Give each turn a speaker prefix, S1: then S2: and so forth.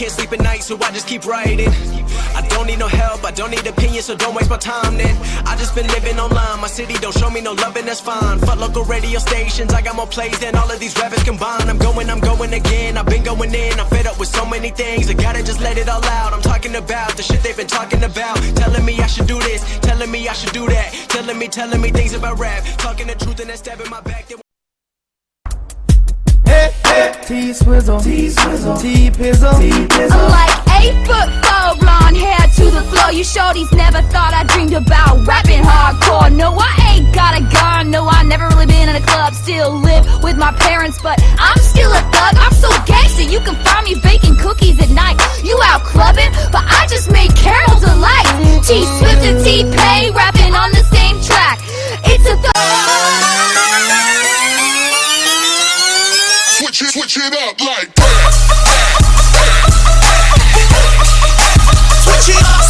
S1: can't sleep at night, so I just keep writing. I don't need no help, I don't need opinions, so don't waste my time then. I just been living online, my city don't show me no love and that's fine. Fuck local radio stations, I got more plays than all of these rappers combined. I'm going again, I've been going in, I'm fed up with so many things, I gotta just let it all out. I'm talking about the shit they've been talking about, telling me I should do this, telling me I should do that, telling me things about rap, talking the truth and then stabbing my back.
S2: T-Swizzle, T-Pizzle,
S3: I'm like 8'4", blonde hair to the floor. You shorties never thought I dreamed about rapping hardcore. No, I ain't got a gun, no, I never really been in a club. Still live with my parents, but I'm still a thug. I'm so gangster, you can find me baking cookies at night. You out clubbing, but I just made caramel delight. T-Swift and T-Pay rapping on the same track. It's a
S4: Switch it up like that. Switch it up.